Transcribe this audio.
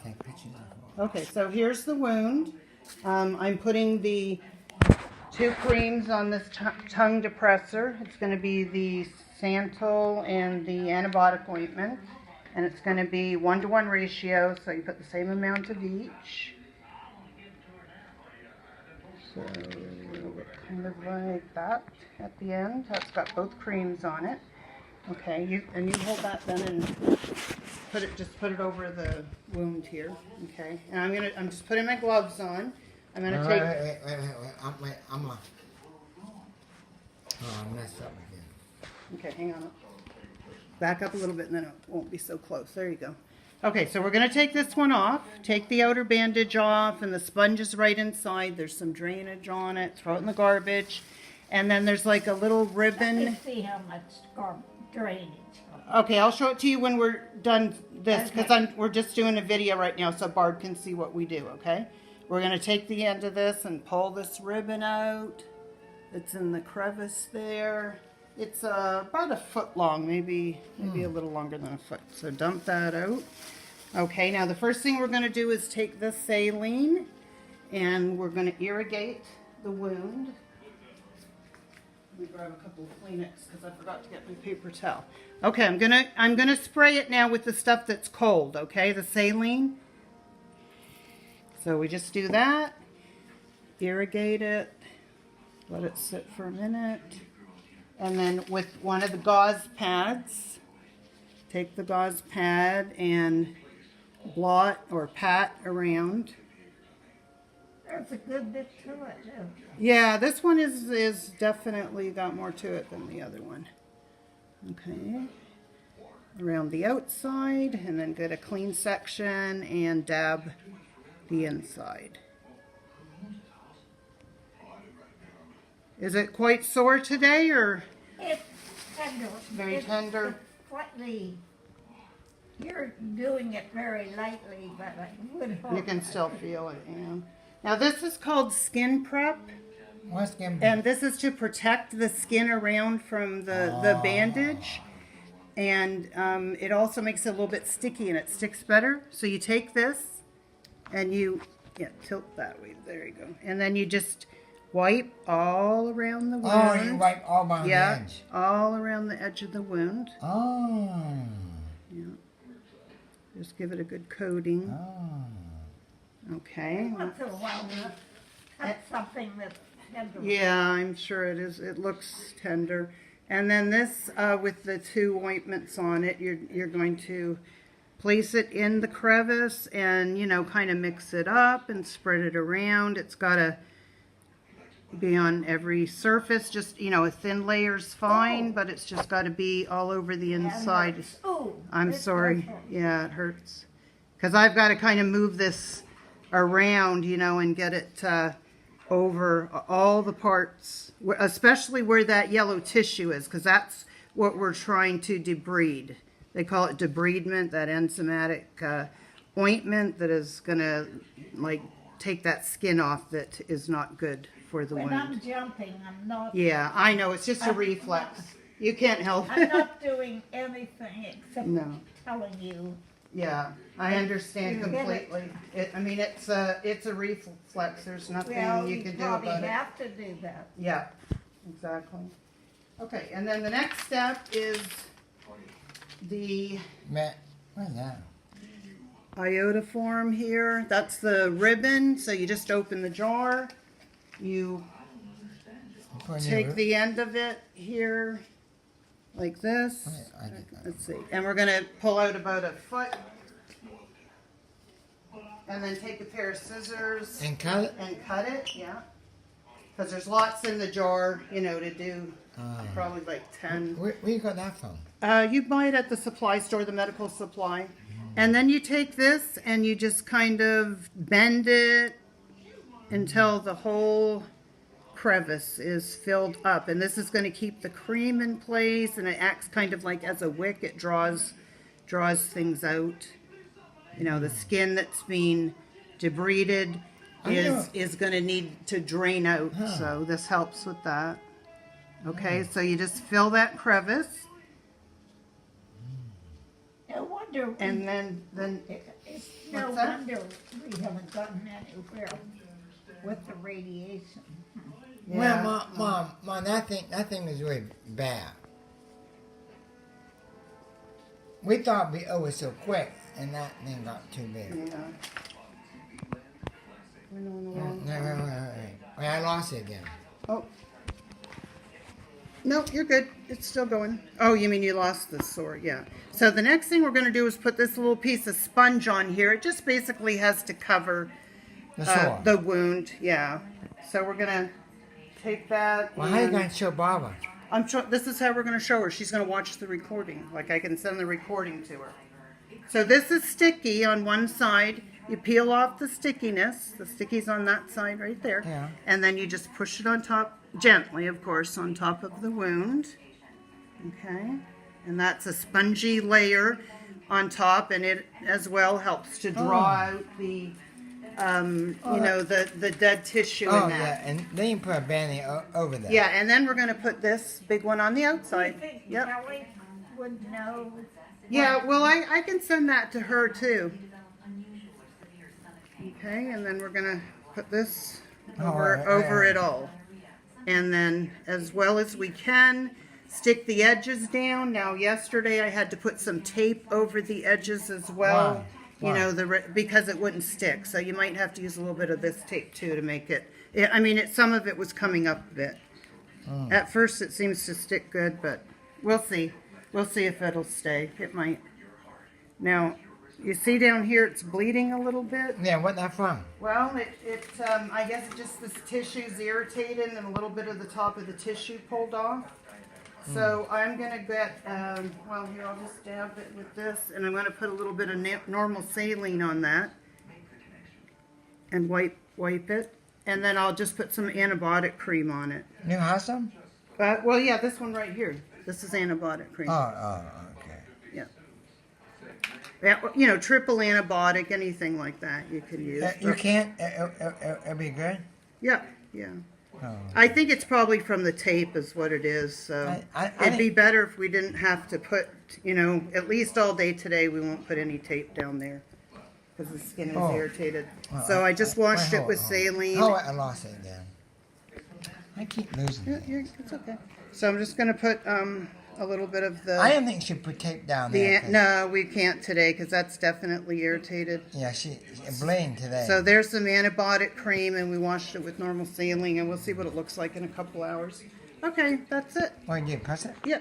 take pictures of it. Okay, so here's the wound. I'm putting the 2 creams on this tongue depressor. It's going to be the Santal and the antibiotic ointment. And it's going to be 1-to-1 ratio, so you put the same amount of each. So kind of like that at the end. That's got both creams on it. Okay, you hold that then and just put it over the wound here. Okay, and I'm just putting my gloves on. I'm gonna take. Wait. I'm on. Oh, I messed up again. Okay, hang on. Back up a little bit and then it won't be so close. There you go. Okay, so we're going to take this one off. Take the outer bandage off and the sponge is right inside. There's some drainage on it. Throw it in the garbage. And then there's like a little ribbon. Let me see how much drainage. Okay, I'll show it to you when we're done this because we're just doing a video right now so Barb can see what we do, okay? We're going to take the end of this and pull this ribbon out. It's in the crevice there. It's about a foot long, maybe a little longer than a foot. So dump that out. Okay, now the first thing we're going to do is take this saline and we're going to irrigate the wound. Let me grab a couple of Kleenex because I forgot to get my paper towel. Okay, I'm gonna spray it now with the stuff that's cold. Okay, the saline. So we just do that. Irrigate it. Let it sit for a minute. And then with one of the gauze pads, take the gauze pad and blot or pat around. There's a good bit to it, too. Yeah, this one is definitely got more to it than the other one. Okay. Around the outside, and then get a clean section and dab the inside. Is it quite sore today, or? It's tender. Very tender. It's slightly. You're doing it very lightly, but I would hope. You can still feel it, yeah. Now this is called skin prep, What's skin? and this is to protect the skin around from the bandage. And it also makes it a little bit sticky and it sticks better. So you take this and tilt that way. There you go. And then you just wipe all around the wound. Oh, you wipe all around the edge. All around the edge of the wound. Oh. Yeah. Just give it a good coating. Oh. Okay. Once in a while, you cut something that's tender. Yeah, I'm sure it is. It looks tender. And then this, with the 2 ointments on it, you're going to place it in the crevice and, kind of mix it up and spread it around. It's got to be on every surface. Just, a thin layer's fine, but it's just got to be all over the inside. Oh, I'm sorry. Yeah, it hurts. Because I've got to kind of move this around, and get it over all the parts, especially where that yellow tissue is, because that's what we're trying to debride. They call it debridement, that enzymatic ointment that is going to, take that skin off that is not good for the When wound. I'm jumping, I'm not. Yeah, I know. It's just a reflex. You can't help I'm it. not doing anything except No. telling you. Yeah, I understand You get it. completely. It's a reflex. There's nothing Well, you you can do probably about it. have to do that. Yeah, exactly. Okay, and then the next step is the Matt, what's that? iodoform here. That's the ribbon. So you just open the jar. You take the end of it here, like this. I did that. Let's see. And we're going to pull out about a foot. And then take a pair of scissors. And cut it? And cut it, yeah. Because there's lots in the jar, to do. Probably like 10. Where you got that from? You buy it at the supply store, the medical supply. And then you take this and you just kind of bend it until the whole crevice is filled up. And this is going to keep the cream in place, and it acts kind of like as a wick. It draws things out. The skin that's being debrided is going to need to drain out. So this helps with that. Okay, so you just fill that crevice. I wonder. And then It's No What's that? wonder we haven't gotten anywhere with the radiation. Yeah. Well, Mom, nothing was really bad. We thought we was so quick, and that thing got too big. Yeah. We're going No, along. wait, I lost it again. Oh. No, you're good. It's still going. Oh, you mean you lost the sore? Yeah. So the next thing we're going to do is put this little piece of sponge on here. It just basically has to cover The sore. the wound. Yeah. So we're going to take that. Well, how you and- gonna show Baba? This is how we're going to show her. She's going to watch the recording. Like I can send the recording to her. So this is sticky on one side. You peel off the stickiness. The sticky's on that side right there. Yeah. And then you just push it on top, gently, of course, on top of the wound. Okay. And that's a spongy layer on top, and it as well helps to draw out the, you know, the dead tissue Oh in yeah, that. and then you put a band-aid over that. Yeah, and then we're going to put this big one on the I outside. think Yep. Kelly would know. Yeah, well, I can send that to her too. Okay, and then we're gonna put this over it all. And then, as well as we can, stick the edges down. Now, yesterday I had to put some tape over the edges as well. Why? You know, because it wouldn't stick. So you might have to use a little bit of this tape too to make it. I mean, some of it was coming up a bit. At first, it seems to stick good, but we'll see. We'll see if it'll stay. It might. Now, you see down here, it's bleeding a little bit. Yeah, what that from? Well, I guess just this tissue's irritated and a little bit of the top of the tissue pulled off. So I'm going to get, well, here, I'll just dab it with this, and I'm going to put a little bit of normal saline on that and wipe it. And then I'll just put some antibiotic cream on it. You have some? Well, yeah, this one right here. This is antibiotic cream. Oh, okay. Yeah. Yeah, you know, triple antibiotic, anything like that you can use. You can't. It'll be good. Yeah, yeah. Oh. I think it's probably from the tape is what it is. So it'd be better if we didn't have to put, you know, at least all day today we won't put any tape down there because the skin is irritated. Well, So I just washed it hold with on. saline. Oh, I lost it again. I keep losing it. It's okay. So I'm just going to put a little bit of the... I didn't think she put tape down there. 'Cause- no, we can't today because that's definitely irritated. Yeah, she blamed today. So there's some antibiotic cream, and we washed it with normal saline, and we'll see what it looks like in a couple hours. Okay, that's it. What did you press it? Yep.